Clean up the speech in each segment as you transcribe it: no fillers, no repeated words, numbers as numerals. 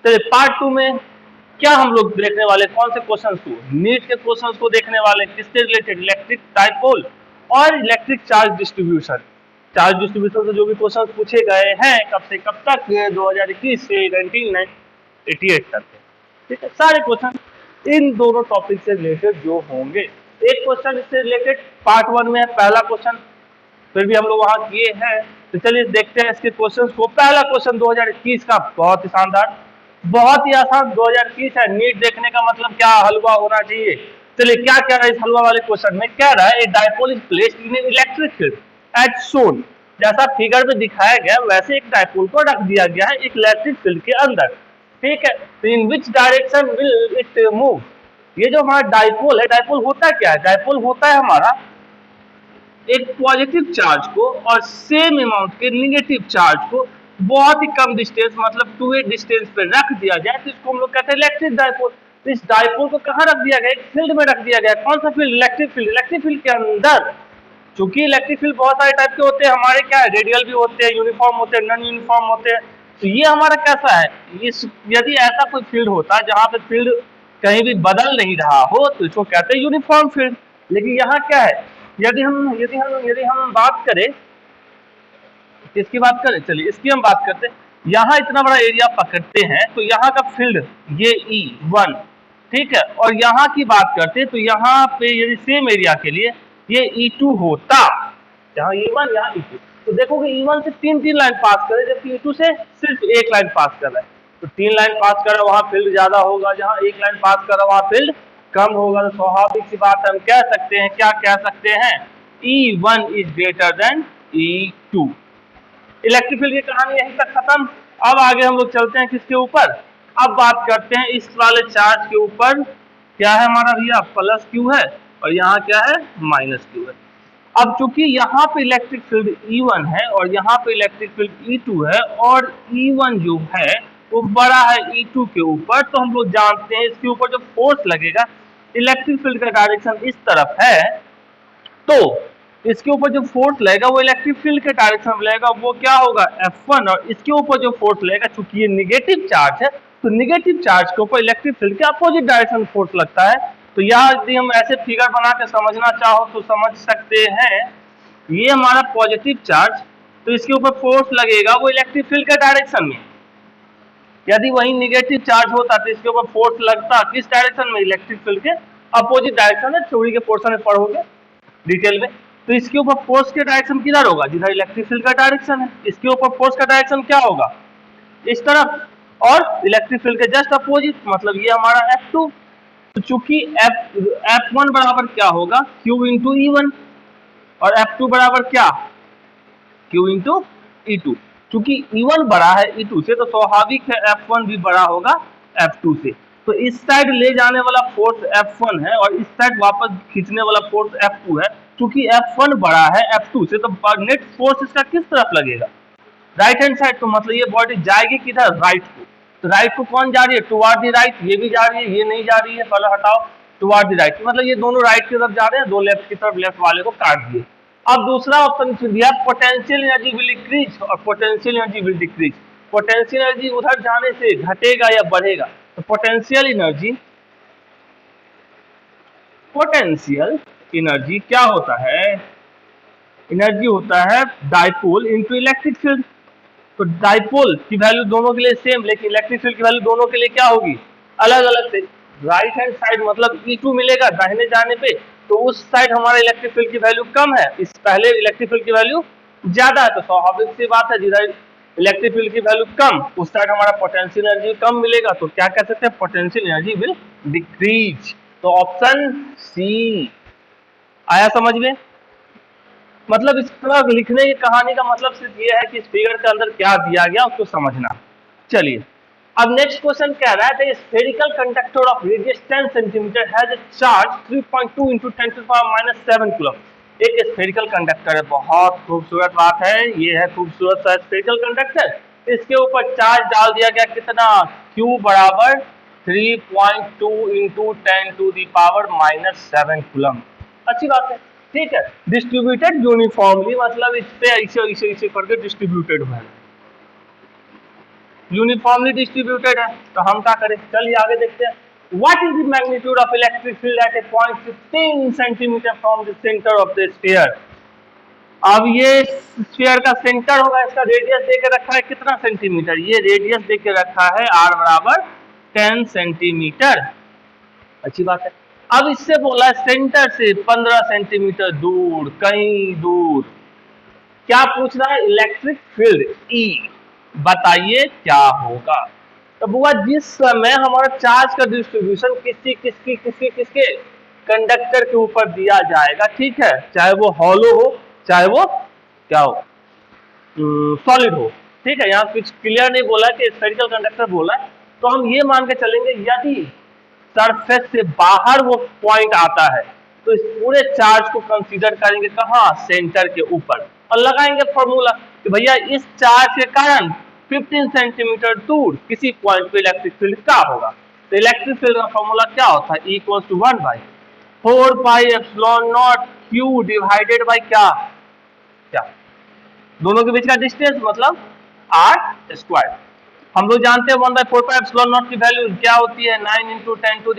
चलिए पार्ट 2 में क्या हम लोग देखने वाले, कौन से क्वेश्चन को, नीट के क्वेश्चन को देखने वाले, किससे रिलेटेड, इलेक्ट्रिक डाइपोल और electric charge distribution. Charge distribution से जो भी क्वेश्चन पूछे गए हैं कब से कब तक, 2021 से 1988 तक, ठीक है, सारे क्वेश्चन इन दोनों टॉपिक से रिलेटेड जो होंगे। एक क्वेश्चन इससे रिलेटेड पार्ट 1 में है, पहला क्वेश्चन फिर भी हम लोग वहां किए हैं, तो चलिए देखते हैं इसके क्वेश्चन को। पहला क्वेश्चन 2021 का, बहुत ही शानदार, बहुत ही आसान, 2021 है, नीट देखने का मतलब क्या, हलवा होना चाहिए। चलिए क्या कह रहा है इस हलवा वाले क्वेश्चन में, कह रहा है dipole is placed in electric field eight shown, जैसा फिगर में दिखाया गया वैसे एक डाइपोल को रख दिया गया है एक इलेक्ट्रिक फील्ड के अंदर, ठीक है। तो in which direction will it move, ये जो हमारा डाइपोल है, डाइपोल होता क्या है, डाइपोल होता है हमारा एक पॉजिटिव चार्ज को और सेम अमाउंट के निगेटिव चार्ज को बहुत ही कम डिस्टेंस, मतलब 2a डिस्टेंस पे रख दिया जाए, तो इसको हम लोग कहते हैं इलेक्ट्रिक डाइपोल। तो इस डाइपोल को कहाँ रख दिया गया, एक फील्ड में रख दिया गया। कौन सा field, electric field. Electric field के अंदर, चूंकि इलेक्ट्रिक फील्ड बहुत सारे टाइप के होते हैं, हमारे क्या है, रेडियल भी होते हैं, यूनिफॉर्म होते हैं, नॉन यूनिफॉर्म होते हैं। तो ये हमारा कैसा है, इस यदि ऐसा कोई फील्ड होता है जहां पे फील्ड कहीं भी बदल नहीं रहा हो तो इसको कहते हैं यूनिफॉर्म फील्ड। लेकिन यहाँ क्या है, यदि हम बात करें, किसकी बात करें, चलिए इसकी हम बात करते हैं। यहाँ इतना बड़ा एरिया पकड़ते हैं तो यहाँ का फील्ड ये E1, ठीक है, और यहाँ की बात करते हैं तो यहाँ पे यदि सेम एरिया के लिए ये E2 होता, यहाँ E1 यहाँ E2, तो देखोगे E1 से तीन लाइन पास करे, जबकि E2 से सिर्फ एक लाइन पास कर रहा है। तो 3 लाइन पास कर रहा है वहाँ फील्ड ज्यादा होगा, जहाँ एक लाइन पास कर रहा है वहाँ फील्ड कम होगा। तो स्वाभाविक सी बात हम कह सकते हैं, क्या कह सकते हैं, E1 is greater than E2। Electric field की कहानी यहीं तक खत्म। अब आगे हम लोग चलते हैं किसके ऊपर, अब बात करते हैं इस वाले चार्ज के ऊपर, क्या है हमारा भैया, प्लस क्यू है और यहाँ क्या है, माइनस क्यू है। अब चूंकि यहाँ पे इलेक्ट्रिक फील्ड E1 है और यहाँ पे इलेक्ट्रिक फील्ड E2 है और E1 जो है वो बड़ा है E2 के ऊपर, तो हम लोग जानते हैं इसके ऊपर जो फोर्स लगेगा, इलेक्ट्रिक फील्ड का डायरेक्शन इस तरफ है, तो इसके ऊपर जो फोर्स लगेगा वो इलेक्ट्रिक फील्ड के डायरेक्शन में लगेगा, वो क्या होगा, F1। और इसके ऊपर जो फोर्स लगेगा, चूंकि ये निगेटिव चार्ज है तो निगेटिव चार्ज के ऊपर इलेक्ट्रिक फील्ड के अपोजिट डायरेक्शन फोर्स लगता है। तो यहाँ यदि हम ऐसे फिगर बना के समझना चाहो तो समझ सकते हैं, ये हमारा पॉजिटिव चार्ज, तो इसके ऊपर फोर्स लगेगा वो इलेक्ट्रिक फील्ड के डायरेक्शन में। यदि वही निगेटिव चार्ज होता तो इसके ऊपर फोर्स लगता किस डायरेक्शन में, इलेक्ट्रिक फील्ड के अपोजिट डायरेक्शन में। थ्योरी के पोर्शन में पढ़ोगे डिटेल में, तो इसके ऊपर फोर्स के डायरेक्शन किधर होगा, जिधर इलेक्ट्रिक फील्ड का डायरेक्शन है। इसके ऊपर फोर्स का डायरेक्शन क्या होगा, इस तरफ, और इलेक्ट्रिक फील्ड के जस्ट अपोजिट, मतलब ये हमारा F2। तो चूंकि F1 बराबर क्या होगा, Q इंटू E1, और F2 बराबर क्या, Q इंटू E2। चूंकि E1 बड़ा है E2 से तो स्वाभाविक है F1 भी बड़ा होगा F2 से। तो इस साइड ले जाने वाला फोर्स F1 है और इस साइड वापस खींचने वाला फोर्स F2 है। चूंकि F1 बड़ा है F2 से तो नेट फोर्स इसका किस तरफ लगेगा, राइट हैंड साइड। तो मतलब ये बॉडी जाएगी किधर, राइट को। तो राइट को कौन जा रही है, टुवर्ड द राइट, ये भी जा रही है, ये नहीं जा रही है, पहले हटाओ, टुवर्ड द राइट, मतलब ये दोनों राइट की तरफ जा रहे हैं, दो लेफ्ट की तरफ, लेफ्ट वाले को काट दिए। अब दूसरा ऑप्शन दिया, पोटेंशियल एनर्जी विल इंक्रीज और potential energy will decrease. Potential energy उधर जाने से घटेगा या बढ़ेगा, तो पोटेंशियल एनर्जी क्या होता है, एनर्जी होता है डाइपोल इनटू इलेक्ट्रिक फील्ड। तो डाइपोल की वैल्यू दोनों के लिए सेम, लेकिन इलेक्ट्रिक फील्ड की वैल्यू दोनों के लिए क्या होगी, अलग अलग से। राइट हैंड साइड मतलब E2 मिलेगा दाहिने जाने पे, तो उस साइड हमारा इलेक्ट्रिक फील्ड की वैल्यू कम है, इस पहले इलेक्ट्रिक फील्ड की वैल्यू ज्यादा है। तो स्वाभाविक सी बात है जिधर इलेक्ट्रिक फील्ड की वैल्यू कम, उस साइड हमारा पोटेंशियल एनर्जी कम मिलेगा, तो क्या कह सकते हैं, पोटेंशियल एनर्जी विल डिक्रीज। तो ऑप्शन सी आया समझ में। मतलब इस तरह लिखने की कहानी का मतलब सिर्फ ये है कि इस फिगर के अंदर क्या दिया गया उसको समझना। चलिए अब नेक्स्ट क्वेश्चन कह रहा है, spherical conductor of radius 10 centimetre has a charge 3.2 × 10⁻⁷ coulomb. एक स्फेरिकल कंडक्टर है, बहुत खूबसूरत बात है, ये है खूबसूरत सा स्फेरिकल कंडक्टर। इसके ऊपर चार्ज डाल दिया गया कितना, Q बराबर 3.2 × 10⁻⁷ कूलम। अच्छी बात है, ठीक है। डिस्ट्रीब्यूटेड यूनिफॉर्मली, मतलब इस पे ऐसे करके डिस्ट्रीब्यूटेड हुआ है। यूनिफॉर्मली डिस्ट्रीब्यूटेड है, तो हम क्या करें, चलिए आगे देखते हैं। What is the magnitude of electric field eight A point 15 centimetre from the centre of the sphere. अब ये स्फीयर का सेंटर होगा, इसका रेडियस देके रखा है कितना सेंटीमीटर, ये रेडियस देके रखा है r बराबर 10 सेंटीमीटर। अच्छी बात है। अब इससे बोला है सेंटर से 15 सेंटीमीटर दूर, कहीं दूर क्या पूछ रहा है, इलेक्ट्रिक फील्ड E बताइए क्या होगा। तो बुआ जिस समय हमारा चार्ज का डिस्ट्रीब्यूशन किसके कंडक्टर के ऊपर दिया जाएगा, ठीक है, चाहे वो हॉलो हो चाहे वो क्या हो, सॉलिड हो, ठीक है, यहाँ कुछ क्लियर नहीं बोला कि स्फेरिकल कंडक्टर बोला है, तो हम ये मान के चलेंगे यदि सरफेस से बाहर वो पॉइंट आता है तो इस पूरे चार्ज को कंसीडर करेंगे कहाँ, सेंटर के ऊपर, और लगाएंगे फॉर्मूला कि भैया इस चार्ज के कारण 15 सेंटीमीटर दूर किसी पॉइंट पे इलेक्ट्रिक फील्ड क्या होगा। तो इलेक्ट्रिक फील्ड का फॉर्मूला क्या होता है, E = 1/4πε0 Q डिवाइडेड बाई क्या, दोनों के बीच का डिस्टेंस मतलब r²। हम लोग जानते हैं 1/4πε0 की वैल्यू क्या होती है, 9 × 10⁹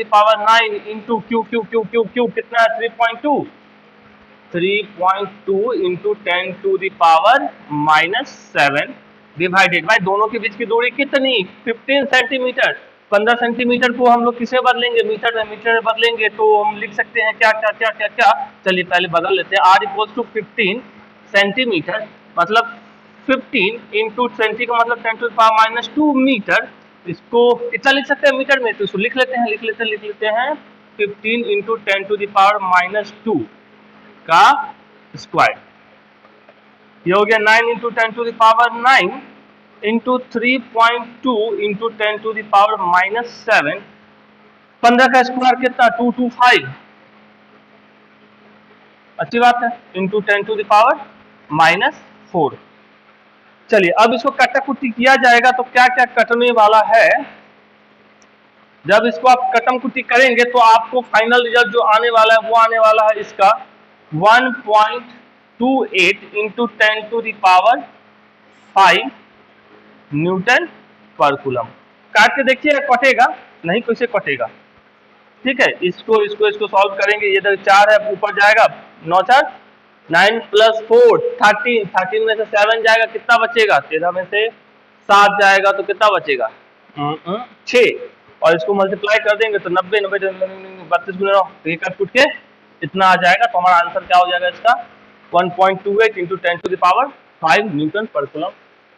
Q कितना है, 3.2 × 10⁻⁻7 डिवाइडेड बाय दोनों के बीच की दूरी कितनी, 15 सेंटीमीटर। 15 सेंटीमीटर को हम लोग किसे बदलेंगे, मीटर में बदलेंगे, तो हम लिख सकते हैं क्या क्या क्या क्या क्या, चलिए पहले बदल लेते हैं। r = 15 सेंटीमीटर मतलब 15 × 20 का मतलब 10⁻⁻2 मीटर। इसको इतना लिख सकते हैं मीटर में, तो इसको लिख लेते हैं 15 × 10⁻⁻2 का स्क्वायर। ये हो गया 9 × 10⁹ इंटू 3.2 × 10⁻⁻7। 15 का स्क्वायर कितना, 225, अच्छी बात है, इंटू 10⁻⁻4। चलिए अब इसको कटा कुटी किया जाएगा तो क्या क्या कटने वाला है, जब इसको आप कटम कुटी करेंगे तो आपको फाइनल रिजल्ट जो आने वाला है वो आने वाला है इसका 1.28 × 10⁵ न्यूटन पर कूलम। काट के देखिए कटेगा नहीं, कैसे कटेगा, ठीक है, इसको सॉल्व करेंगे, ये 4 है ऊपर जाएगा, 9 4 9 + 4 13 में से 7 जाएगा, कितना बचेगा, 13 में से 7 जाएगा तो कितना बचेगा 6, और इसको मल्टीप्लाई कर देंगे तो 90 32 × 9 तो ये कट कुट के इतना आ जाएगा। तो हमारा आंसर क्या हो जाएगा इसका 1.28 × 10⁵ न्यूटन पर कूलम।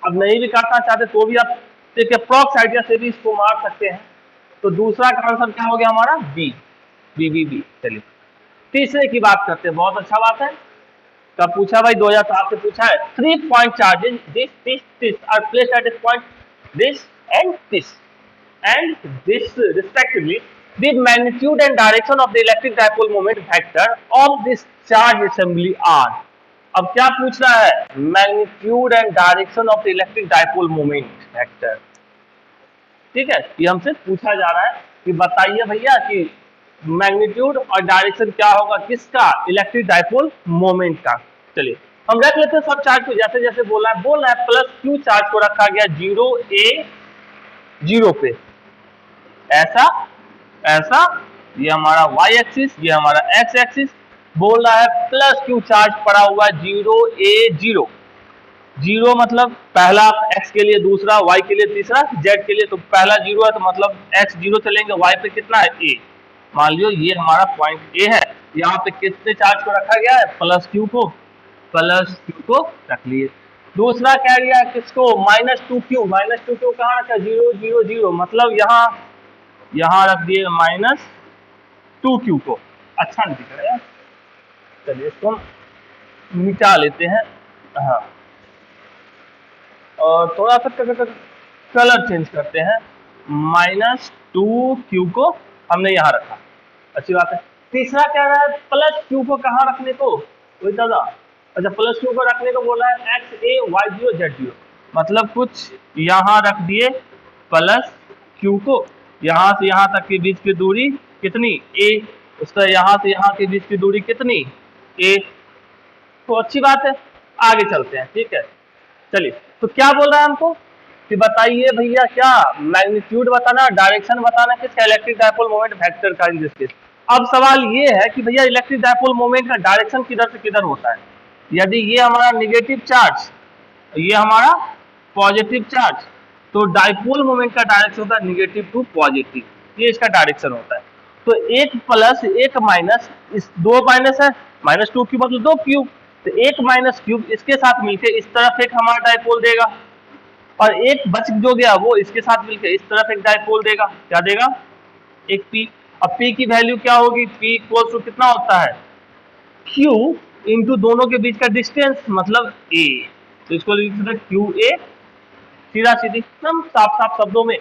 अब नहीं भी काटना चाहते तो भी आप एक अप्रॉक्स आइडिया से भी इसको मार सकते हैं। तो दूसरा का आंसर क्या हो गया हमारा बी। चलिए तीसरे की बात करते हैं, बहुत अच्छा बात है। कब पूछा भाई, 2007 से पूछा है। 3 point charges this are placed at a point this and this respectively. The magnitude and direction of the electric dipole moment vector of this charge assembly are. अब क्या पूछ रहा है, magnitude and direction of the electric dipole moment vector, ठीक है, ये हमसे पूछा जा रहा है कि बताइए भैया कि मैग्नीट्यूड और डायरेक्शन क्या होगा किसका, इलेक्ट्रिक डाइपोल मोमेंट का। चलिए हम रख लेते हैं सब चार्ज को जैसे जैसे बोल रहा है प्लस क्यू चार्ज को रखा गया 0 पे, ऐसा ये हमारा y एक्सिस, ये हमारा x एक्सिस, बोल रहा है प्लस क्यू चार्ज पड़ा हुआ 0 मतलब पहला x के लिए, दूसरा y के लिए, तीसरा z के लिए। तो पहला 0 है तो मतलब x 0 चलेंगे, y पे कितना है a। मान लियो ये हमारा पॉइंट a है, यहाँ पे कितने चार्ज को रखा गया है, प्लस क्यू को रख लिए। दूसरा कह दिया किसको, -2q कहाँ रखा, 0 मतलब यहाँ रख दिए -2q को। अच्छा नहीं दिख रहा है, चलिए इसको मिटा लेते हैं, हाँ, और थोड़ा सा कलर चेंज करते हैं, -2q को हमने यहाँ रखा, अच्छी बात है। तीसरा क्या रहा है, प्लस q को कहाँ रखने को, वही दादा, अच्छा प्लस q को रखने को बोला है x a y 0 z 0, मतलब कुछ यहाँ रख दिए प्लस q को, यहाँ से यहाँ तक के बीच की दूरी कितनी a, उसका यहाँ से यहाँ के बीच की दूरी कितनी a, तो अच्छी बात है, आगे चलते हैं, ठीक है। चलिए तो क्या बोल रहा है हमको, कि बताइए भैया क्या मैग्नीट्यूड बताना, डायरेक्शन बताना किसका, इलेक्ट्रिक डायपोल मोमेंट वेक्टर का इन दिस केस। अब सवाल ये है कि भैया इलेक्ट्रिक डायपोल मोमेंट का डायरेक्शन किधर से किधर होता है। यदि ये हमारा नेगेटिव चार्ज, ये हमारा पॉजिटिव चार्ज, तो डायपोल मोमेंट का डायरेक्शन होता है नेगेटिव टू पॉजिटिव, ये इसका डायरेक्शन होता है। तो एक प्लस एक माइनस, इस दो माइनस है, माइनस टू क्यूब मतलब दो क्यूब, तो एक माइनस क्यूब इसके साथ मिलकर इस तरफ एक हमारा डायपोल देगा, और एक बच जो गया वो इसके साथ मिलकर इस तरफ एक डायपोल देगा, क्या देगा, एक पी। अब पी की वैल्यू क्या होगी, पी इक्वल टू कितना होता है, क्यू इंटू दोनों के बीच का डिस्टेंस मतलब ए, तो इसको लिख सकते क्यू ए, सीधा सीधी एकदम साफ साफ शब्दों में।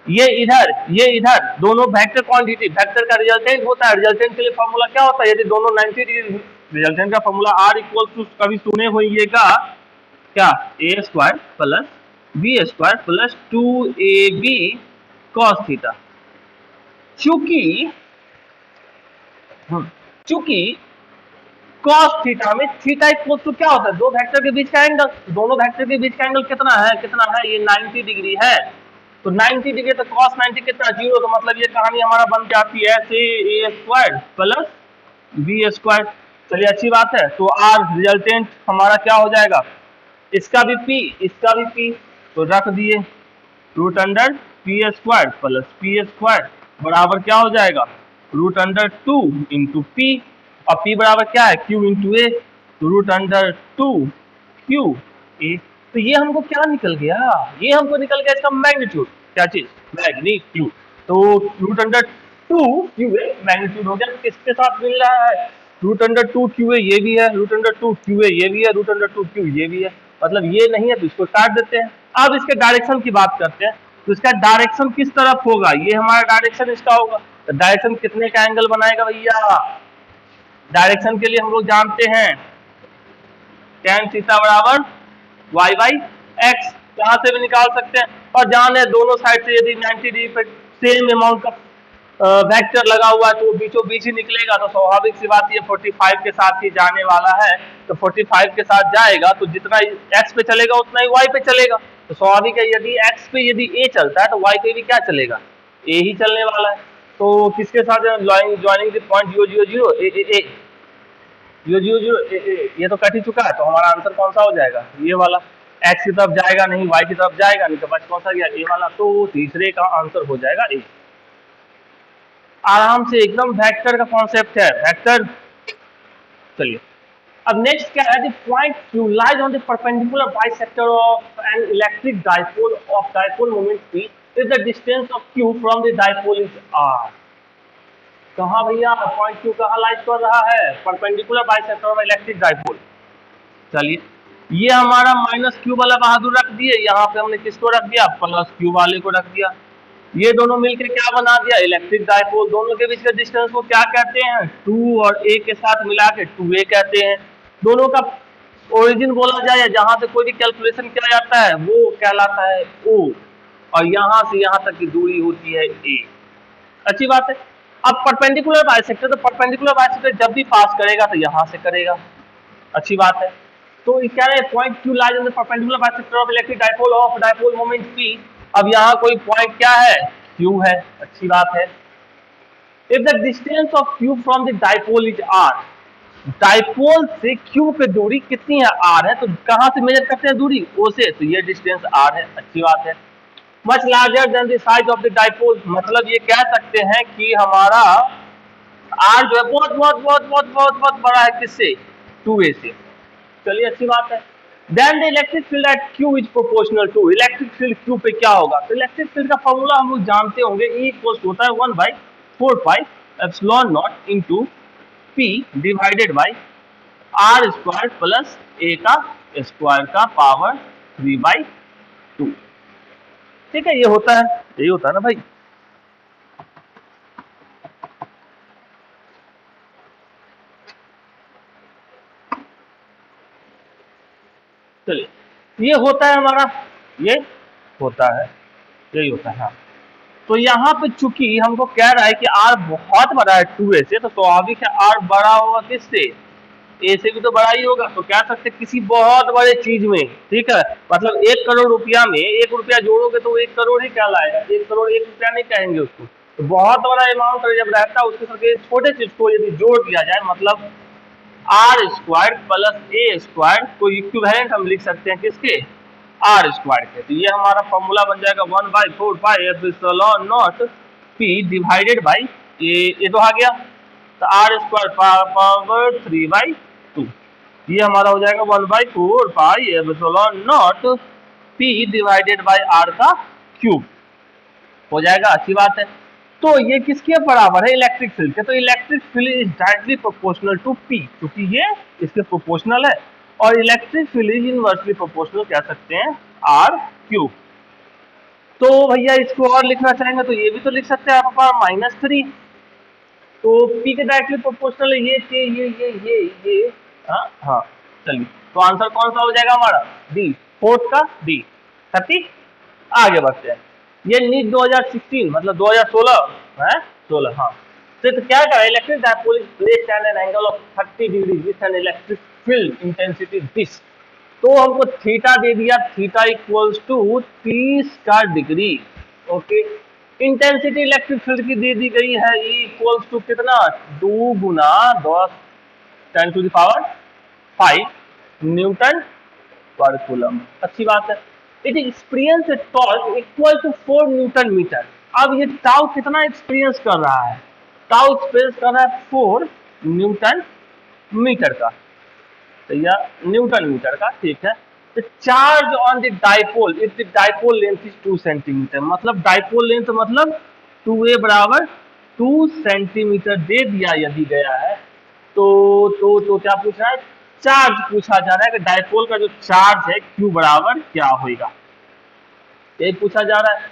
ये इधर दोनों वेक्टर क्वांटिटी, वेक्टर का रिजल्टेंट होता है। रिजल्टेंट के लिए फॉर्मूला क्या होता है, यदि दोनों 90 डिग्री, रिजल्टेंट का फॉर्मूला आर इक्वल टू, कभी सुने होइएगा क्या, A square plus B square plus 2ab cos theta. चूंकि cos थीटा में थीटा इक्वल टू क्या होता है, दो वेक्टर के बीच का एंगल, दोनों वेक्टर के बीच का एंगल कितना है, ये 90 डिग्री है। तो 90 डिग्री तो cos 90 कितना, 0, तो मतलब ये कहानी हमारा बन के आती है ऐसे, ए स्क्वायर प्लस बी स्क्वायर। चलिए अच्छी बात है। तो आर रिजल्टेंट हमारा क्या हो जाएगा, इसका भी पी, इसका भी पी, तो रख दिए root under P square plus P square बराबर क्या हो जाएगा, रूट अंडर 2 इंटू पी, और पी बराबर क्या है, क्यू इंटू ए, तो रूट अंडर 2 क्यू ए। तो ये हमको क्या निकल गया, ये हमको निकल गया इसका मैग्नीट्यूड, क्या चीज, मैग्नीट्यूड। तो root under 2 Q A magnitude हो गया। किसके साथ मिल रहा है, रूट अंडर 2 क्यू ए ये भी है, रूट अंडर 2 क्यू ए ये भी है, रूट अंडर 2 क्यू ये भी है, मतलब ये नहीं है तो इसको काट देते हैं। अब इसके डायरेक्शन की बात करते हैं, तो इसका डायरेक्शन किस तरफ होगा, ये हमारा डायरेक्शन इसका होगा। तो डायरेक्शन कितने का एंगल बनाएगा भैया, डायरेक्शन के लिए हम लोग जानते हैं tan थीटा बराबर y बाई एक्स, यहाँ से भी निकाल सकते हैं। और जाने दोनों साइड से यदि 90 डिग्री पे सेम अमाउंट का वेक्टर लगा हुआ है तो वो बीचों बीच ही निकलेगा, तो स्वाभाविक सी बात ये 45 के साथ ही जाने वाला है। तो 45 के साथ जाएगा तो जितना x पे चलेगा उतना ही y पे चलेगा। तो स्वाभाविक है यदि x पे यदि a चलता है तो y पे भी क्या चलेगा, a ही चलने वाला है। तो किसके साथ joining the point 0 0 0 a a a 0 0 0 a a, ये तो कट ही चुका है, तो हमारा आंसर कौन सा हो जाएगा, ये वाला। x की तरफ जाएगा नहीं, y की तरफ जाएगा नहीं, तो बच कौन सा गया, a वाला। तो तीसरे का आंसर हो जाएगा a। आराम से एकदम वेक्टर का कॉन्सेप्ट है, वेक्टर। चलिए अब नेक्स्ट क्या है, the point q lies on the perpendicular bisector of an electric dipole of dipole moment p if the distance of q from the dipole is r। कहाँ भैया पॉइंट q कहाँ lies कर रहा है, perpendicular bisector of electric dipole. चलिए ये हमारा minus Q वाला बहादुर रख दिए, यहाँ पे हमने किसको रख दिया, प्लस क्यू वाले को रख दिया। ये दोनों मिलकर क्या बना दिया, इलेक्ट्रिक डाइपोल। दोनों के बीच का डिस्टेंस को क्या कहते हैं, 2 और a के साथ मिला के 2a कहते हैं। दोनों का ओरिजिन बोला जाए, जहां से कोई भी कैलकुलेशन किया जाता है वो कहलाता है o, और यहां से यहां तक की दूरी होती है a। अच्छी बात है। अब परपेंडिकुलर बाइसेक्टर, तो परपेंडिकुलर बाइसेक्टर जब भी पास करेगा तो यहां से करेगा, अच्छी बात है। तो क्या है, point q lies on the perpendicular bisector of electric dipole of dipole moment p। अब यहाँ कोई पॉइंट क्या है, q है, अच्छी बात है। If the distance of q from the dipole is r, dipole से q पे दूरी कितनी है, r है, तो कहाँ से मेजर करते हैं दूरी, o से, तो ये डिस्टेंस r है, अच्छी बात है। Much larger than the size of the dipole, मतलब ये कह सकते हैं कि हमारा r जो है बहुत बहुत बहुत बहुत बहुत बहुत बड़ा है, किससे, 2a से। चलिए अच्छी बात है। Then the electric field at Q is proportional to, electric field Q पे क्या होगा, तो इलेक्ट्रिक फील्ड का फॉर्मूला हम लोग जानते होंगे, E इक्वल होता है 1/4 pi epsilon not into P divided by R square plus A का स्क्वायर का पावर 3/2। ठीक है, ये होता है, यही होता है ना भाई। चलिए ये होता है हमारा, ये होता है, यही होता है। हाँ तो यहाँ पे चूंकि हमको कह रहा है कि r बहुत बड़ा है 2a से, तो स्वाभाविक है r बड़ा होगा किससे, ए से भी तो बड़ा ही होगा। तो कह सकते किसी बहुत बड़े चीज में, ठीक है, मतलब 1 करोड़ रुपया में 1 रुपया जोड़ोगे तो 1 करोड़ ही कहलाएगा, 1 करोड़ 1 रुपया नहीं कहेंगे उसको। तो बहुत बड़ा अमाउंट जब रहता है उसके साथ छोटे चीज को यदि जोड़ दिया जाए, मतलब R square plus A square, तो इक्विवेलेंट हम लिख सकते हैं किसके, आर स्क्वायर के। तो ये हमारा फॉर्मूला बन जाएगा 1/4 pi epsilon not P divided by ये तो आ गया, तो आर स्क्वायर पावर 3/2, ये हमारा हो जाएगा 1/4 pi epsilon not P divided by R का क्यूब हो जाएगा। अच्छी बात है। तो ये किसके बराबर है, इलेक्ट्रिक फील्ड के। तो electric field is directly proportional to P, क्योंकि ये इसके प्रोपोर्शनल है, और electric field is inversely proportional कह सकते हैं आर क्यूब। तो भैया इसको और लिखना चाहेंगे तो ये भी तो लिख सकते हैं आपके पास -3, तो पी के डायरेक्टली प्रोपोर्शनल है ये हाँ चलिए, तो आंसर कौन सा हो जाएगा हमारा, डी, फोर्थ का डी 30। आगे बढ़ते हैं। ये नीट 2016 मतलब 2016 है, 16 हाँ। तो क्या करा, electric dipole is placed at an angle of 30 degree with an electric field intensity this. तो हमको थीटा दे दिया, थीटा इक्वल्स टू 30 का degree, okay. Intensity electric field की दे दी गई है, E इक्वल्स टू कितना, 2 गुना 10 10 टू द पावर 5 न्यूटन पर कूलम। अच्छी बात है। It experience torque equal to 4 newton metre. अब ये टाउ कितना एक्सपीरियंस कर रहा है, टाउ एक्सपीरियंस कर रहा है 4 न्यूटन मीटर का, तो यह न्यूटन मीटर का, ठीक है। तो charge on the dipole if the dipole length is 2 centimetre, मतलब डाइपोल लेंथ मतलब 2a बराबर 2 सेंटीमीटर दे दिया यदि गया है, तो क्या पूछ रहा है, चार्ज पूछा जा रहा है कि डाइपोल का जो चार्ज है Q बराबर क्या होगा, यही पूछा जा रहा है।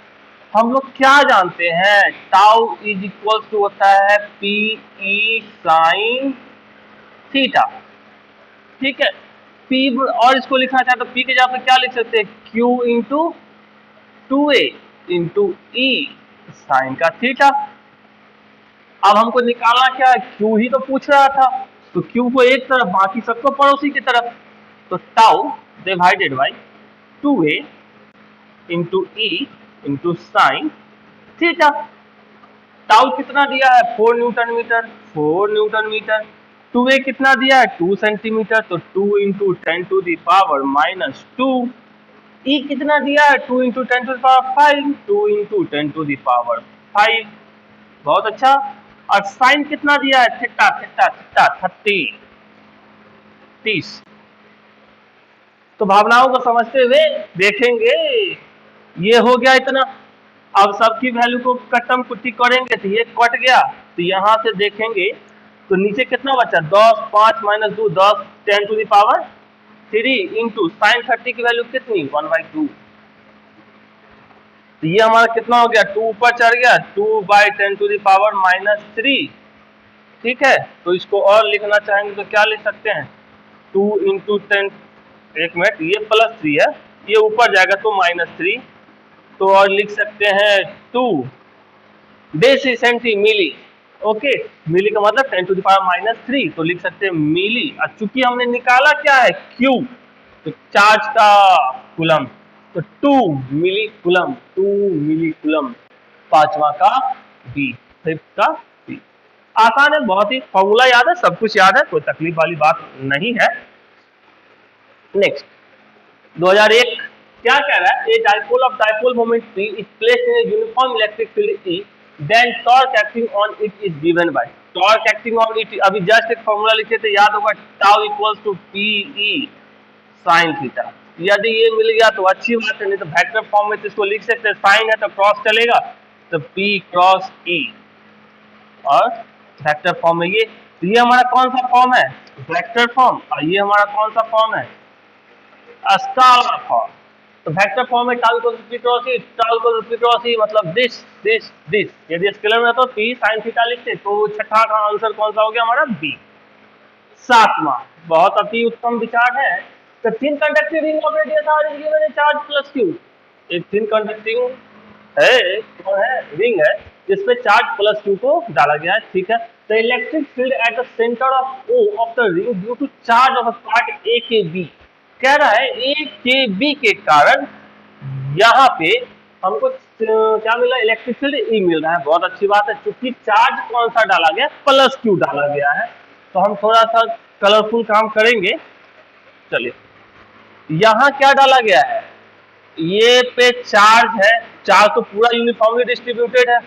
हम लोग क्या जानते हैं, टाउ इज इक्वल टू होता है पी ई साइन थीटा, ठीक है। P और इसको लिखना चाहे तो P के जगह पे क्या लिख सकते हैं, Q इंटू 2a इंटू ई साइन का थीटा। अब हमको निकालना क्या है, Q ही तो पूछ रहा था, तो Q को एक तरफ बाकी सबको पड़ोसी की तरफ, तो tau divided by 2a into E into sine theta. Tau कितना दिया है, 4 newton metre, 4 newton metre. 2a कितना दिया है, 2 सेंटीमीटर, तो 2 into 10 to the power -2। e कितना दिया है, 2 into 10 to the power 5, 2 into 10 to the power 5। बहुत अच्छा। और साइन कितना दिया है, थीटा थीटा थीटा 30। तो भावनाओं को समझते हुए देखेंगे, ये हो गया इतना। अब सबकी वैल्यू को कटम कुट्टी करेंगे तो ये कट गया, तो यहां से देखेंगे तो नीचे कितना बचा, 10 5 - 2 10 10 to the power 3 into sine 30 की वैल्यू कितनी 1/2। तो ये हमारा कितना हो गया, 2 ऊपर चढ़ गया, 2/10 टू दी पावर -3, ठीक है। तो इसको और लिखना चाहेंगे तो क्या लिख सकते हैं, 2 इंटू 10, एक मिनट, ये +3 है, ये ऊपर जाएगा तो -3, तो और लिख सकते हैं 2 डेसी सेंटी मिली, ओके। मिली का मतलब 10 टू द पावर -3, तो लिख सकते हैं मिली। और चूंकि हमने निकाला क्या है, Q, तो चार्ज का कूलम, तो 2 मिली कूलम, 2 मिली कूलम, पांचवा का B, फिफ्थ का B। आसान है, बहुत ही, फॉर्मूला याद है, सब कुछ याद है, कोई तकलीफ वाली बात नहीं है। नेक्स्ट 2001 क्या कह रहा है, a dipole of dipole moment P is placed in a uniform electric field E, then torque acting on it is given by, torque acting on it, अभी जस्ट एक फॉर्मूला लिखे थे, याद होगा, tau equals to PE sin theta. यदि ये मिल गया तो अच्छी बात है, नहीं तो वेक्टर फॉर्म में तो इसको लिख सकते हैं, साइन है तो क्रॉस चलेगा, तो P क्रॉस E, और वेक्टर फॉर्म में ये हमारा कौन सा फॉर्म है, वेक्टर फॉर्म, और ये हमारा कौन सा फॉर्म है, स्केलर फॉर्म। तो वेक्टर फॉर्म में tau equals to P cross E, tau equals to P cross E मतलब दिस। यदि स्केलर में तो P sin थीटा लिखते, तो छठा का आंसर कौन सा हो गया हमारा, B। सातवां बहुत अति उत्तम विचार है, तो thin conducting ring of radius r is given A charge plus Q। एक थिन कंडक्टिंग है, कौन है, रिंग है, जिसपे चार्ज प्लस Q को डाला गया है, ठीक है। The electric field at the centre of O of the ring due to charge of part A K B. कह रहा है ए के बी के कारण यहाँ पे हमको क्या मिला, इलेक्ट्रिक फील्ड ई मिल रहा है। बहुत अच्छी बात है, क्योंकि चार्ज कौन सा डाला गया, प्लस क्यू डाला गया है। तो हम थोड़ा सा कलरफुल काम करेंगे। चलिए, यहाँ क्या डाला गया है, ये पे चार्ज है, चार्ज तो पूरा यूनिफॉर्मली डिस्ट्रीब्यूटेड है।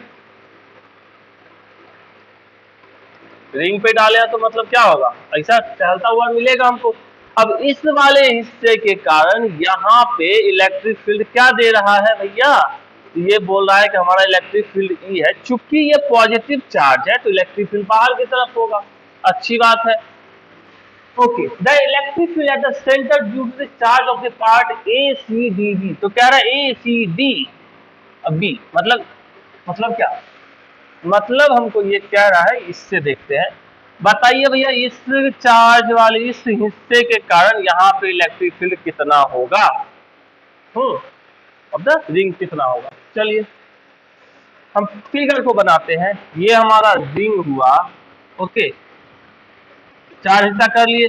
रिंग पे डाले तो मतलब क्या होगा, ऐसा टहलता हुआ मिलेगा हमको। अब इस वाले हिस्से के कारण यहाँ पे इलेक्ट्रिक फील्ड क्या दे रहा है भैया, ये बोल रहा है कि हमारा इलेक्ट्रिक फील्ड ई है। चूंकि ये पॉजिटिव चार्ज है तो इलेक्ट्रिक फील्ड बाहर की तरफ होगा। अच्छी बात है। Okay, the electric field at the centre due to the charge of the part A C D B. तो कह रहा है ए सी डी बी मतलब क्या, मतलब हमको ये कह रहा है, इससे देखते हैं। बताइए भैया, इस चार्ज वाले इस हिस्से के कारण यहाँ पे इलेक्ट्रिक फील्ड कितना होगा, अब द रिंग कितना होगा। चलिए हम फिगर को बनाते हैं। ये हमारा रिंग हुआ, ओके, चार हिस्सा कर लिए।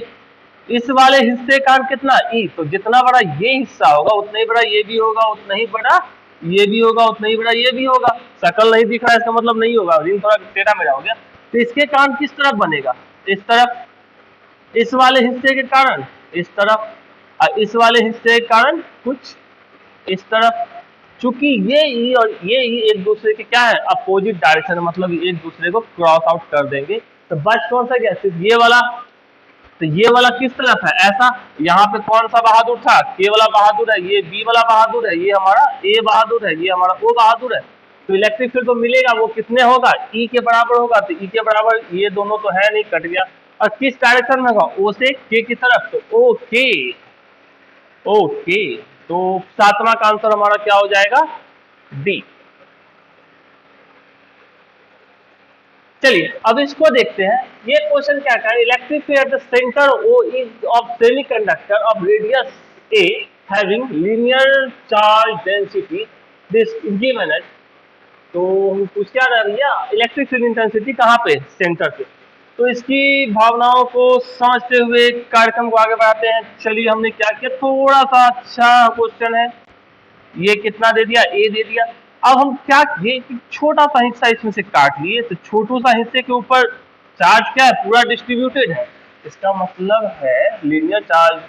इस वाले हिस्से का कितना ई, तो जितना बड़ा ये हिस्सा होगा उतना ही बड़ा ये भी होगा, उतना ही बड़ा ये भी होगा, उतना ही बड़ा ये भी होगा। शकल नहीं दिख रहा है इसका मतलब नहीं होगा, रिंग थोड़ा टेढ़ा मेढ़ा हो गया। तो इसके कारण किस तरफ बनेगा, इस तरफ, इस वाले हिस्से के कारण इस तरफ, और इस वाले हिस्से के कारण कुछ इस तरफ। चूंकि ये ई और ये ई एक दूसरे के क्या है, अपोजिट डायरेक्शन, मतलब एक दूसरे को क्रॉस आउट कर देंगे। तो बच कौन सा गया, सिर्फ ये वाला। तो ये वाला किस तरफ है, ऐसा। यहाँ पे कौन सा बहादुर था, के वाला बहादुर है, ये बी वाला बहादुर है, ये हमारा ए बहादुर है, ये हमारा ओ बहादुर है। तो इलेक्ट्रिक फील्ड तो मिलेगा, वो कितने होगा, ई के बराबर होगा। तो ई के बराबर, ये दोनों तो है नहीं, कट गया। और किस डायरेक्शन में होगा, ओ से के की तरफ। तो ओके ओके, तो सातवां का आंसर हमारा क्या हो जाएगा, डी। चलिए अब इसको देखते हैं। ये क्वेश्चन क्या कहा, electric field at the centre O is of semiconductor of radius a having linear charge density this given at. तो कुछ क्या रह भैया, इलेक्ट्रिक फील्ड इंटेंसिटी कहाँ पे, सेंटर पे। तो इसकी भावनाओं को समझते हुए कार्यक्रम को आगे बढ़ाते हैं। चलिए हमने क्या किया, थोड़ा सा अच्छा क्वेश्चन है। ये कितना दे दिया, ए दे दिया। अब हम क्या, ये छोटा सा हिस्सा इसमें से काट लिए। तो छोटू सा हिस्से के ऊपर चार्ज क्या है, पूरा डिस्ट्रीब्यूटेड है। इसका मतलब है लीनियर चार्ज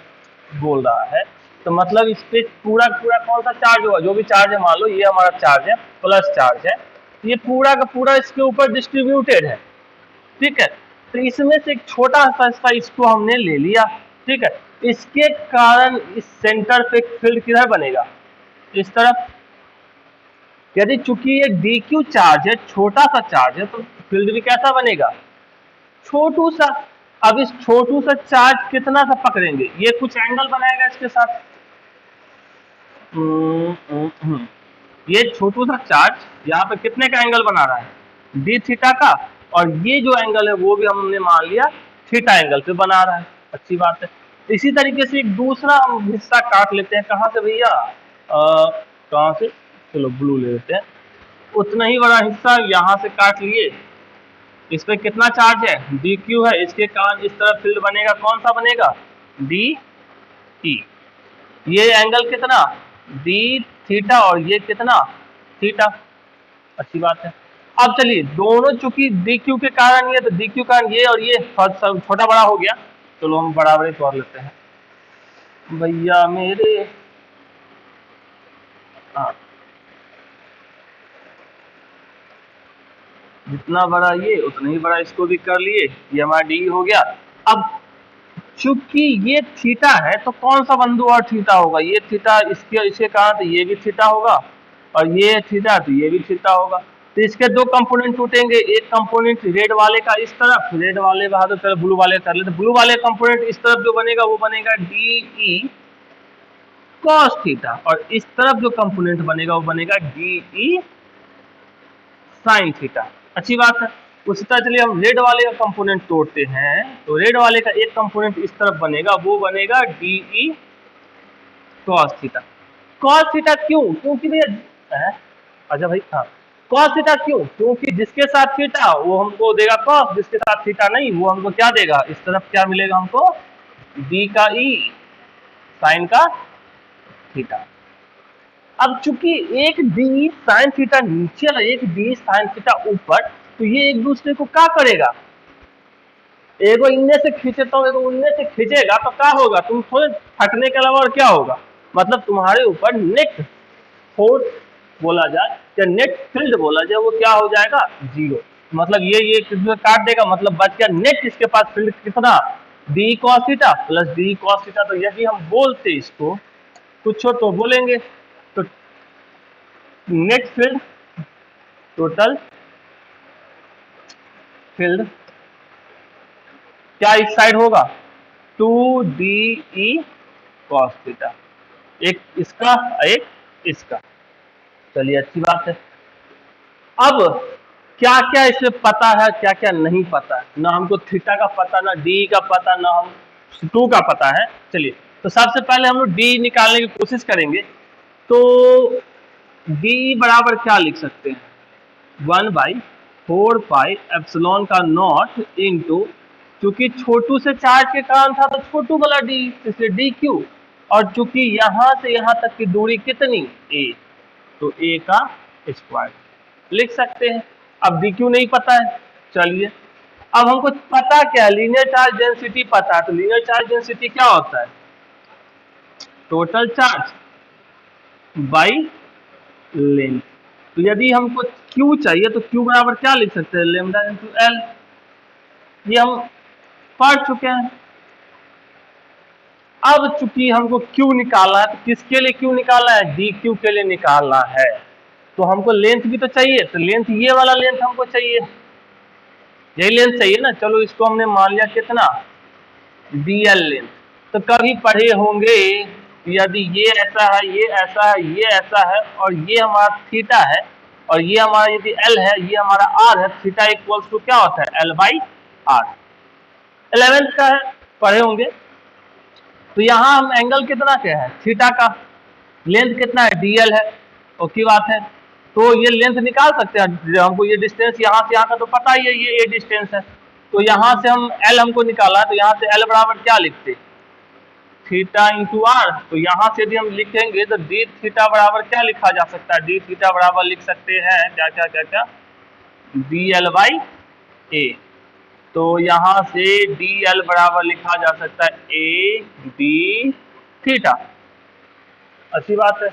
बोल रहा है। तो मतलब इस पे पूरा पूरा कौन सा चार्ज होगा, जो भी चार्ज है, मान लो ये हमारा चार्ज है, प्लस चार्ज है, ये पूरा का पूरा इसके ऊपर डिस्ट्रीब्यूटेड है। ठीक है, तो इसमें से एक छोटा सा हिस्सा इसको हमने ले लिया। ठीक है, इसके कारण इस सेंटर पे फील्ड किधर बनेगा, इस तरफ। यदि चूंकि ये dq चार्ज है, छोटा सा चार्ज है, तो फील्ड भी कैसा बनेगा, छोटू सा। अब इस छोटू सा चार्ज कितना सा पकड़ेंगे, ये कुछ एंगल बनाएगा इसके साथ। ये छोटू सा चार्ज यहाँ पे कितने का एंगल बना रहा है, डी थीटा का। और ये जो एंगल है वो भी हमने मान लिया थीटा एंगल पे बना रहा है। अच्छी बात है। इसी तरीके से एक दूसरा हिस्सा काट लेते हैं। कहाँ से भैया, कहाँ से, चलो ब्लू ले लेते हैं। उतना ही बड़ा हिस्सा यहाँ से काट लिए। इस पे कितना चार्ज है, डी क्यू है। इसके कारण इस तरफ फील्ड बनेगा, कौन सा बनेगा, डी ई। ये एंगल कितना, डी थीटा, और ये कितना, थीटा। अच्छी बात है। अब चलिए, दोनों चूंकि डी क्यू के कारण ये, तो डी क्यू कारण ये और ये छोटा बड़ा हो गया। चलो हम बराबरी तोड़ लेते हैं भैया मेरे। हाँ, जितना बड़ा ये उतना ही बड़ा इसको भी कर लिए। ये हमारा डी हो गया। अब चूंकि ये थीटा है तो कौन सा बिंदु और थीटा होगा, ये थीटा, इसके कारण तो ये भी थीटा होगा, और ये थीटा तो ये भी थीटा होगा। तो इसके दो कंपोनेंट टूटेंगे। एक कंपोनेंट रेड वाले का इस तरफ, रेड वाले बहा दो, चलो ब्लू वाले कर लेते। ब्लू वाले कंपोनेंट इस तरफ जो बनेगा वो बनेगा डी ई कॉस थीटा, और इस तरफ जो कंपोनेंट बनेगा वो बनेगा डी ई साइन थीटा। अच्छी बात है। उसी तरह चलिए हम रेड वाले का कंपोनेंट तोड़ते हैं। तो रेड वाले का एक कंपोनेंट इस तरफ बनेगा, वो बनेगा D E cos theta. Cos theta क्यों, क्योंकि भैया, अच्छा भाई, हाँ, कॉस थीटा क्यों? क्योंकि जिसके साथ थीटा वो हमको देगा कॉस, जिसके साथ थीटा नहीं वो हमको क्या देगा, इस तरफ क्या मिलेगा हमको, डी का ई साइन का थीटा। अब चूंकि एक डी साइन थीटा नीचे और एक डी साइन थीटा ऊपर, तो ये एक दूसरे को क्या करेगा, एगो इनमें से खींचता हूँ एगो उनमें से खींचेगा, तो क्या होगा, तुम थोड़े फटने के अलावा और क्या होगा, मतलब तुम्हारे ऊपर नेट फोर्स बोला जाए या नेट फील्ड बोला जाए वो क्या हो जाएगा, जीरो। मतलब ये किसी काट देगा, मतलब बच गया नेट इसके पास फील्ड कितना, D cos theta plus D cos theta. तो यदि हम बोलते इसको कुछ हो तो बोलेंगे, तो नेट फील्ड, टोटल फील्ड क्या इस साइड होगा, 2DE cos थीटा, एक इसका एक इसका। चलिए अच्छी बात है। अब क्या क्या इसमें पता है, क्या क्या नहीं पता है, ना हमको थीटा का पता, ना डी का पता, ना हम 2 का पता है। चलिए तो सबसे पहले हम लोग डी निकालने की कोशिश करेंगे। तो डी बराबर क्या लिख सकते हैं, 1/4 पाई एप्सिलॉन का नॉट इंटू, चूंकि छोटू से चार्ज के कारण था तो छोटू वाला डी, इसलिए डी क्यू, और चूंकि यहां से यहां तक की दूरी कितनी, ए, तो ए का स्क्वायर लिख सकते हैं। अब डी क्यू नहीं पता है, चलिए अब हमको पता क्या है, लीनियर चार्ज डेंसिटी पता है। तो लीनियर चार्ज डेंसिटी क्या होता है, टोटल चार्ज बाई लेंथ। तो यदि हमको Q चाहिए तो Q बराबर क्या लिख सकते हैं, लेमडा इंटू एल, ये हम पढ़ चुके हैं। अब चूंकि हमको Q निकालना है, तो किसके लिए Q निकालना है, DQ के लिए निकालना है। तो हमको लेंथ भी तो चाहिए, तो लेंथ ये वाला लेंथ हमको चाहिए, यही लेंथ चाहिए ना। चलो इसको हमने मान लिया कितना, DL लेंथ। तो कभी पढ़े होंगे यदि ये ऐसा है, ये ऐसा है, ये ऐसा है, और ये हमारा थीटा है, और ये हमारा यदि L है, ये हमारा R है, थीटा इक्वल्स टू क्या होता है, L/R। 11th का है, पढ़े होंगे। तो यहाँ हम एंगल कितना के है, थीटा का, लेंथ कितना है, DL है, ओके बात है। तो ये लेंथ निकाल सकते हैं, हमको ये डिस्टेंस यहाँ से यहाँ का तो पता ही है, ये डिस्टेंस है। तो यहाँ से हम L हमको निकाला, तो यहाँ से L बराबर क्या लिखते, थीटा इंटू आर। तो यहाँ से यदि हम लिखेंगे तो डी थीटा बराबर क्या लिखा जा सकता है, डी थीटा बराबर लिख सकते हैं क्या क्या क्या क्या, DL/A। तो यहाँ से DL बराबर लिखा जा सकता है AD थीटा, अच्छी बात है।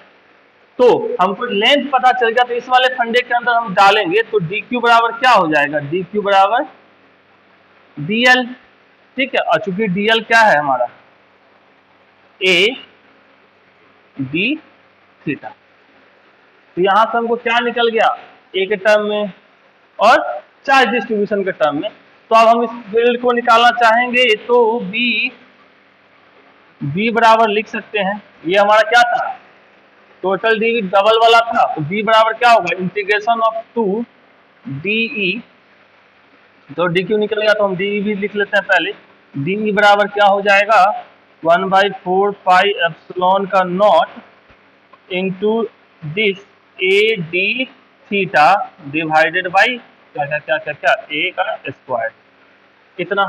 तो हमको लेंथ पता चल गया, तो इस वाले फंडे के अंदर हम डालेंगे, तो DQ बराबर क्या हो जाएगा, DQ बराबर DL, ठीक है। और चूंकि DL क्या है हमारा, AD थीटा, तो यहां से हमको क्या निकल गया, ए के टर्म में और चार्ज डिस्ट्रीब्यूशन के टर्म में। तो अब हम इस फील्ड को निकालना चाहेंगे, तो B बराबर लिख सकते हैं, ये हमारा क्या था, टोटल डी डबल वाला था, तो B बराबर क्या होगा, इंटीग्रेशन ऑफ 2DE, तो DQ निकल गया, तो हम DE भी लिख लेते हैं पहले। DE बराबर क्या हो जाएगा, 1/4 पाई एप्सिलॉन का not into this AD theta divided by क्या क्या क्या क्या क्या, ए का स्क्वायर, कितना।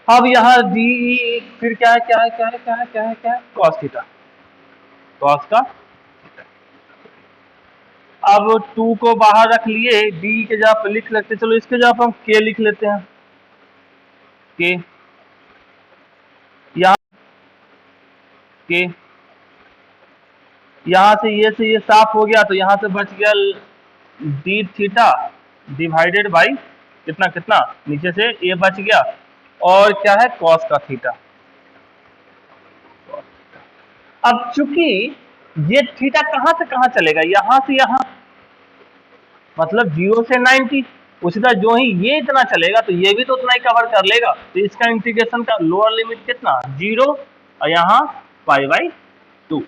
अब यहाँ DE फिर क्या है क्या है क्या है क्या है क्या है क्या है, कॉस थीटा, कॉस का। अब 2 को बाहर रख लिए, D के जगह पर लिख लेते, चलो इसके जगह पर हम K लिख लेते हैं, K के यहां से ये साफ हो गया, तो यहां से बच गया डी थीटा डिवाइडेड बाई कितना कितना, नीचे से ये बच गया, और क्या है, कॉस का थीटा। अब चूंकि ये थीटा कहां से कहां चलेगा, यहां से यहां, मतलब 0 से 90, उसी तरह जो ही ये इतना चलेगा तो ये भी तो उतना ही कवर कर लेगा। तो इसका इंटीग्रेशन का लोअर लिमिट कितना, 0, और यहाँ π/2।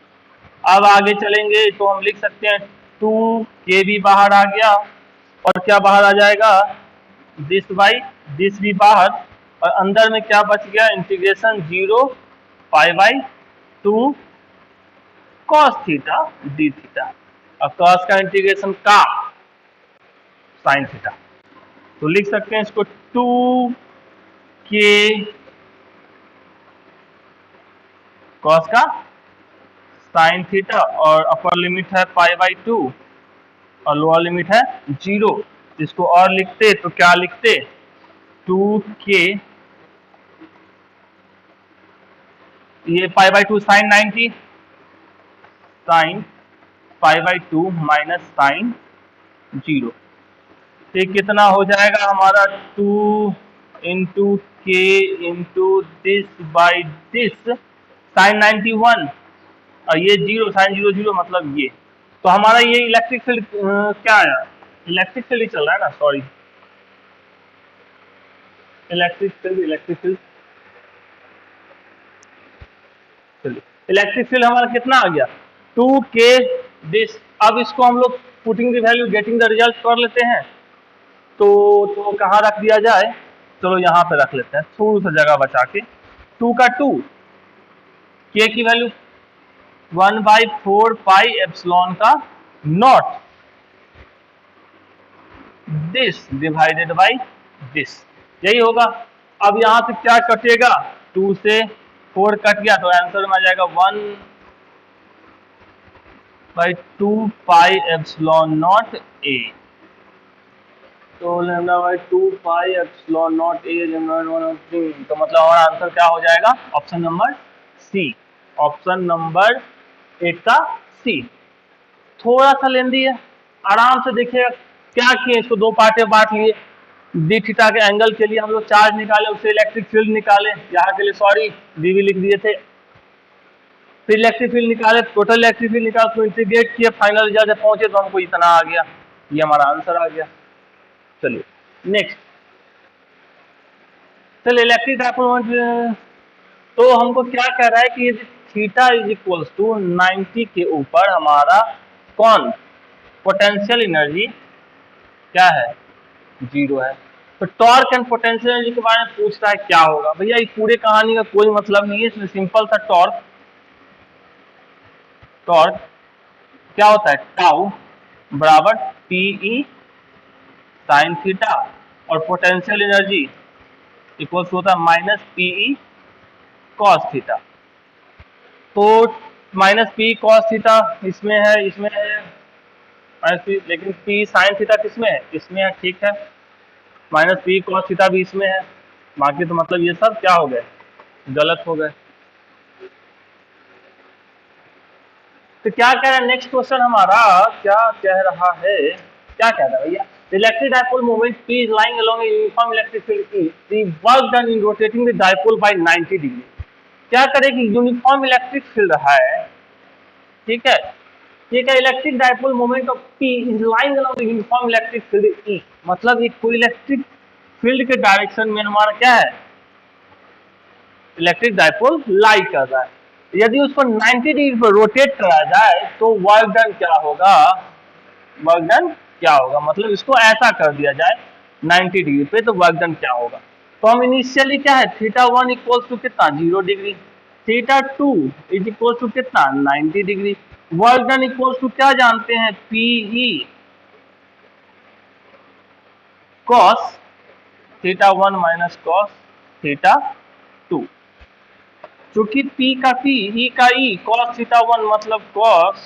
अब आगे चलेंगे तो हम लिख सकते हैं 2K भी बाहर आ गया, और क्या बाहर आ जाएगा, दिस भी बाहर, और अंदर में क्या बच गया, integration 0 π/2 cos theta d theta. अब cos का इंटीग्रेशन का साइन थीटा। तो लिख सकते हैं इसको 2k कॉस का साइन थीटा, और अपर लिमिट है π/2 और लोअर लिमिट है 0। इसको और लिखते तो क्या लिखते, 2k, ये π/2 साइन 90, साइन π/2 माइनस साइन 0। ये कितना हो जाएगा हमारा, 2 into K into this by this, sine 91 और ये 0, साइन 0 0 मतलब ये। तो हमारा ये इलेक्ट्रिक फील्ड क्या आया, इलेक्ट्रिक फील्ड ही चल रहा है ना, सॉरी, इलेक्ट्रिक फील्ड चलिए, इलेक्ट्रिक फील्ड हमारा कितना आ गया, 2k दिस। अब इसको हम लोग putting the value getting the result कर लेते हैं। तो कहाँ रख दिया जाए, चलो यहाँ पे रख लेते हैं थोड़ी सा जगह बचा के। 2 का 2, k की वैल्यू 1/4 पाई एप्सिलॉन का not this divided by this, यही होगा। अब यहाँ से क्या कटेगा, 2 से 4 कट गया तो आंसर में आ जाएगा 1/2 पाई एप्सिलॉन नॉट a। तो λ/2 पाई एप्सिलॉन नॉट a, तो मतलब हमारा आंसर क्या हो जाएगा, option number C, option number 8 का सी। थोड़ा सा लेंदी है, आराम से देखिएगा क्या किए, इसको दो पार्ट में बांट लिए। डी थीटा के एंगल के लिए हम लोग चार्ज निकाले, उससे इलेक्ट्रिक फील्ड निकाले, यहाँ के लिए सॉरी डीवी लिख दिए थे। फिर इलेक्ट्रिक फील्ड निकाले, टोटल इलेक्ट्रिक फील्ड निकाल, उसको इंटीग्रेट किया, फाइनल रिजल्ट पहुंचे तो हमको इतना आ गया, ये हमारा आंसर आ गया। चलिए नेक्स्ट, चलिए इलेक्ट्रिक डायपोल, तो हमको क्या कह रहा है कि यदि थीटा इज इक्वल्स टू 90 के ऊपर हमारा कौन पोटेंशियल एनर्जी क्या है, 0 है। तो टॉर्क एंड पोटेंशियल एनर्जी के बारे में पूछ रहा है, क्या होगा भैया, इस पूरे कहानी का कोई मतलब नहीं है, इसमें सिंपल सा टॉर्क क्या होता है, टाउ बराबर पीई साइन थीटा, और पोटेंशियल एनर्जी इक्वल्स होता है माइनस पीई कॉस थीटा। तो माइनस पी कॉस थीटा इसमें है लेकिन पी साइन थीटा किसमें है, इसमें है, ठीक है। माइनस पी कॉस थीटा भी इसमें है, बाकी तो मतलब ये सब क्या हो गए, गलत हो गए। तो क्या कह रहा है नेक्स्ट क्वेश्चन हमारा, क्या कह रहा है, क्या कह रहा है भैया, electric dipole moment P is lying along a uniform electric field E. The work done in rotating the dipole by 90 degree. क्या करेगी, यूनिफॉर्म इलेक्ट्रिक फील्ड है, ठीक है, ये क्या, electric dipole moment of P is lying along the uniform electric field E, मतलब एक कोई इलेक्ट्रिक फील्ड के डायरेक्शन में हमारा क्या है, इलेक्ट्रिक डायपोल लाई कर रहा है। यदि उसको 90 डिग्री पर रोटेट करा जाए तो वर्क डन क्या होगा, वर्क डन क्या होगा, मतलब इसको ऐसा कर दिया जाए 90 डिग्री पे तो वर्क डन क्या होगा। तो हम इनिशियली क्या है, θ1 इक्वल्स टू कितना, 0 डिग्री, θ2 इज इक्वल्स टू कितना, 90 degree, work done equals to क्या जानते हैं, पीई कॉस θ1 माइनस कॉस θ2। चूंकि P का P, E का E, cos θ1 मतलब cos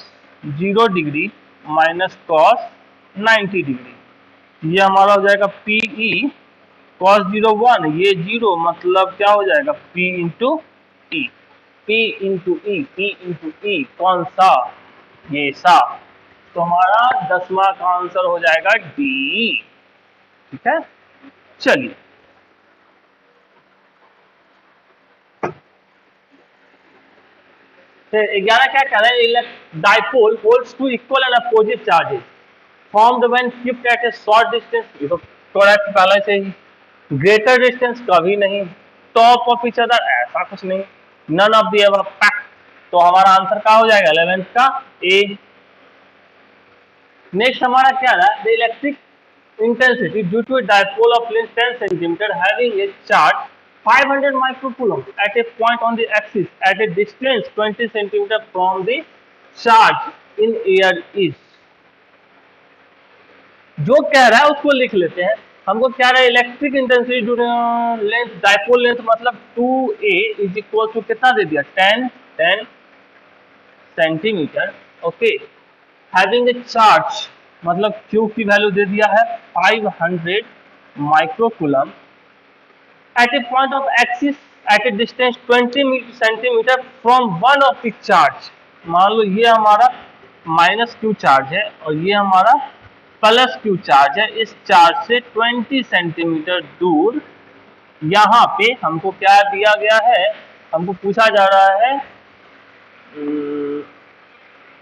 0 degree minus cos 90 degree, ये हमारा हो जाएगा PE cos 01, ये 0 मतलब क्या हो जाएगा, P इंटू ई, P इंटू ई, P इंटू ई, कौन सा, ये सा। तो हमारा 10वां का आंसर हो जाएगा डी, ठीक है। चलिए फिर 11 क्या कह रहे हैं, dipole holds two equal and opposite charges formed when keeped at a short distance, ये तो करेक्ट पहले से ही, ग्रेटर डिस्टेंस कभी नहीं, टॉप ऑफ ईच अदर ऐसा कुछ नहीं, none of the above fact. तो हमारा आंसर क्या हो जाएगा, 11th का ए। नेक्स्ट हमारा क्या रहा, the electric intensity due to a dipole of length 10 cm having a charge 500 microcoulomb at a point on the axis at a distance 20 cm from the charge in air is जो कह रहा है उसको लिख लेते हैं। हमको क्या रहा है, electric intensity length, dipole length मतलब 2a इज इक्वल टू कितना दे दिया, 10 centimetre. Okay, having a charge मतलब Q की वैल्यू दे दिया है 500 microcoulomb at a point of axis at a distance 20 centimetre from one of the charge. मान लो ये हमारा माइनस क्यू चार्ज है और ये हमारा प्लस क्यू चार्ज है। इस चार्ज से 20 सेंटीमीटर दूर यहाँ पे हमको क्या दिया गया है, हमको पूछा जा रहा है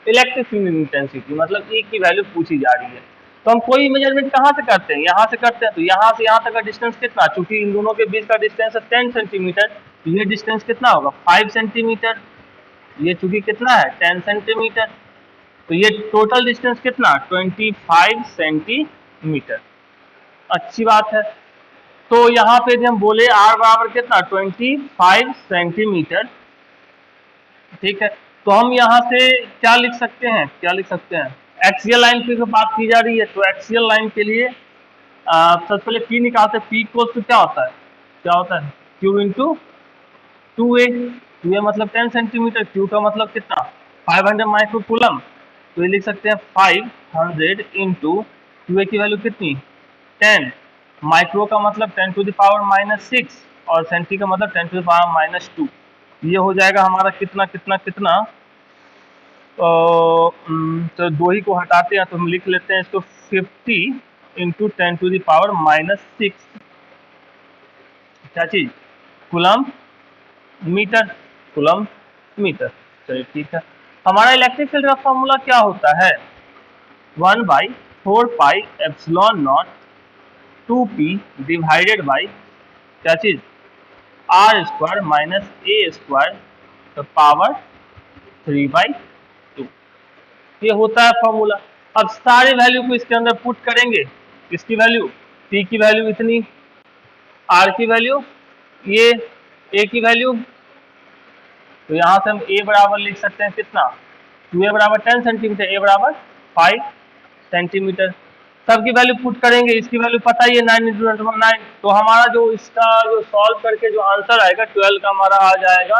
इलेक्ट्रिक फील्ड इंटेंसिटी, मतलब E की वैल्यू पूछी जा रही है। तो हम कोई मेजरमेंट कहाँ से करते हैं, यहाँ से करते हैं। तो यहाँ से यहाँ तक का डिस्टेंस कितना, चूंकि इन दोनों के बीच का डिस्टेंस है 10 सेंटीमीटर, तो ये डिस्टेंस कितना होगा 5 सेंटीमीटर। ये चूंकि कितना है 10 सेंटीमीटर, तो ये टोटल डिस्टेंस कितना 25 सेंटीमीटर। अच्छी बात है। तो यहाँ पे हम बोले R बराबर कितना 25 सेंटीमीटर, ठीक है। तो हम यहाँ से क्या लिख सकते हैं, एक्सियल लाइन की बात की जा रही है। तो एक्सियल लाइन के लिए सबसे पहले P निकालते हैं। P इक्वल्स टू क्या होता है Q इंटू 2a। 2a मतलब 10 सेंटीमीटर, Q का मतलब कितना 500 माइक्रोकूलम। तो ये लिख सकते हैं 500 इंटू 2a की वैल्यू कितनी 10, माइक्रो का मतलब 10 टू द पावर माइनस 6 और सेंटी का मतलब 10 टू द पावर माइनस 2। ये हो जाएगा हमारा कितना तो दो ही को हटाते हैं तो हम लिख लेते हैं इसको 50 into 10 to the power minus 6 क्या चीज कूलम मीटर। चलिए ठीक है। हमारा इलेक्ट्रिक फील्ड का फॉर्मूला क्या होता है 1/4 pi epsilon not 2p divided by क्या चीज r square minus a square तो पावर 3/2। ये होता है फॉर्मूला। अब सारे वैल्यू को इसके अंदर पुट करेंगे। इसकी वैल्यू p की वैल्यू इतनी, r की वैल्यू ये, a की वैल्यू, तो यहाँ से हम a बराबर लिख सकते हैं कितना 2a बराबर 10 सेंटीमीटर, a बराबर 5 सेंटीमीटर। सबकी वैल्यू पुट करेंगे। इसकी वैल्यू पता ही है 9 इंटू 9। तो हमारा जो इसका जो सॉल्व करके जो आंसर आएगा 12 का हमारा आ जाएगा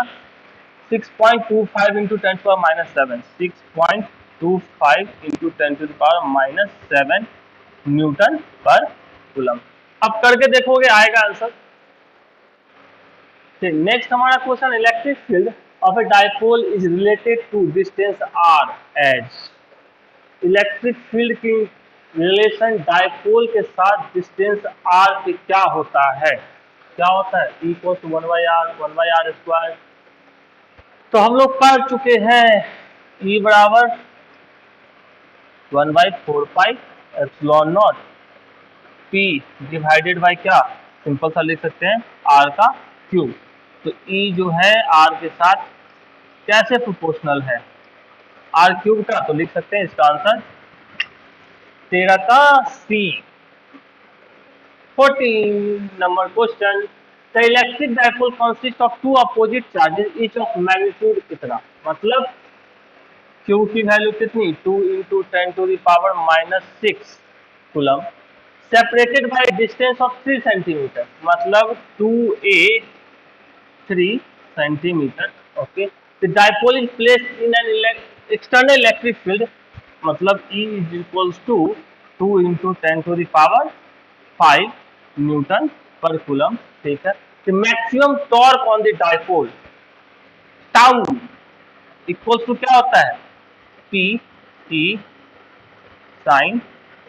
6.25 into 10 to power minus 7, 6.25 into 10 to power minus 7 newton पर कूलम। अब करके देखोगे आएगा आंसर। नेक्स्ट हमारा question, electric field of a dipole is related to distance r as. Electric field की रिलेशन डाइपोल के साथ डिस्टेंस r पे क्या होता है, E equal to 1/r square. तो हम लोग पढ़ चुके हैं E बराबर 1/4 pi epsilon not P divided by क्या, सिंपल सा लिख सकते हैं R का क्यूब। तो E जो है R के साथ कैसे प्रोपोर्शनल है R क्यूब का, तो लिख सकते हैं इसका आंसर 13 का C। 14 number question, the electric dipole consist of two opposite charges each of magnitude कितना, मतलब Q की वैल्यू कितनी 2 into 10 to the power minus 6 coulomb, separated by distance of 3 centimetre, मतलब 2a 3 centimetre. Okay, the dipole is placed in an external electric field, मतलब E is equals to 2 into 10 to the power 5 newton पर coulomb, ठीक है। The maximum torque on the dipole tau equals to क्या होता है P E sine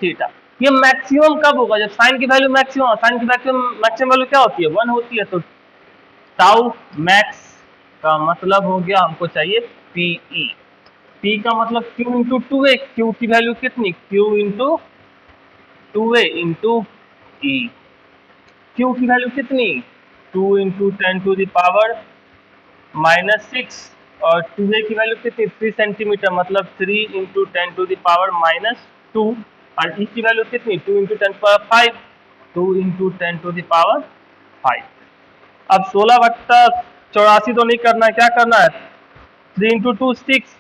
theta. ये maximum कब होगा, जब साइन की वैल्यू मैक्सिमम, साइन की मैक्सिमम वैल्यू क्या होती है 1 होती है। तो टाउ मैक्स का मतलब हो गया हमको चाहिए PE, P का मतलब Q इंटू 2a, Q की वैल्यू कितनी Q into 2a into E, Q की वैल्यू कितनी 2 into 10 to the power minus 6 और 2a की वैल्यू कितनी 3 सेंटीमीटर, मतलब 3 into 10 to the power minus 2 और E की वैल्यू कितनी 2 into 10 power 5, 2 into 10 to the power 5। अब 16/84 तो नहीं करना है, क्या करना है 3 इंटू 2 6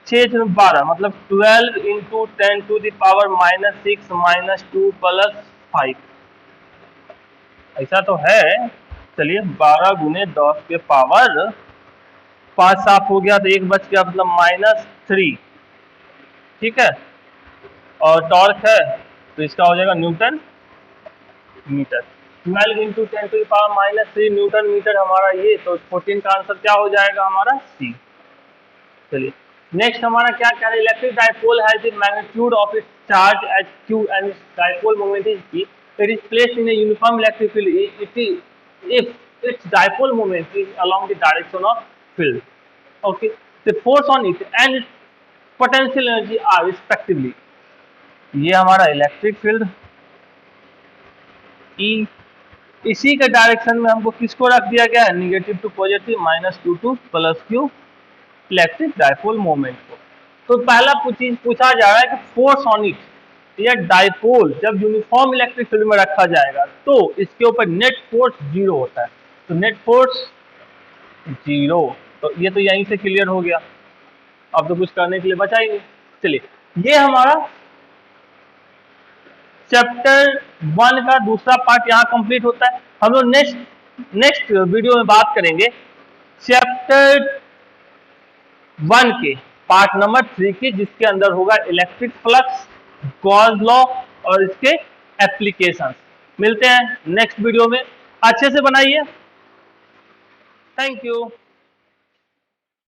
6 12 मतलब 12 इंटू 10 टू द पावर -6 -2 +5, ऐसा तो है। चलिए 12 गुने 10 के पावर 5 साफ हो गया तो एक बच गया, मतलब -3, ठीक है। और टॉर्क है तो इसका हो जाएगा newton metre. 12 into 10 to the power -3 newton metre हमारा ये, तो 14 का आंसर क्या हो जाएगा हमारा सी। चलिए नेक्स्ट हमारा क्या कह रहे हैं, electric dipole has the magnitude of its charge as q and its dipole moment is g, it is placed in a uniform electric field if its dipole moment is along the direction of field, okay, the force on it and its potential energy are respectively। ये हमारा electric field E, इसी के direction में हमको किसको रख दिया गया है, negative to positive -q to +q electric dipole moment को। तो पहला चीज पूछा जा रहा है कि फोर्स ऑन इट, यह डाइपोल जब यूनिफॉर्म इलेक्ट्रिक फील्ड में रखा जाएगा तो इसके ऊपर नेट फोर्स 0 होता है, तो नेट फोर्स 0, तो ये तो यहीं से क्लियर हो गया, अब तो कुछ करने के लिए बचा ही नहीं। चलिए ये हमारा चैप्टर 1 का दूसरा पार्ट यहाँ कंप्लीट होता है। हम लोग नेक्स्ट वीडियो में बात करेंगे चैप्टर 1 के पार्ट नंबर 3 की, जिसके अंदर होगा इलेक्ट्रिक फ्लक्स, गॉस लॉ और इसके एप्लीकेशंस। मिलते हैं नेक्स्ट वीडियो में, अच्छे से बनाइए। Thank you.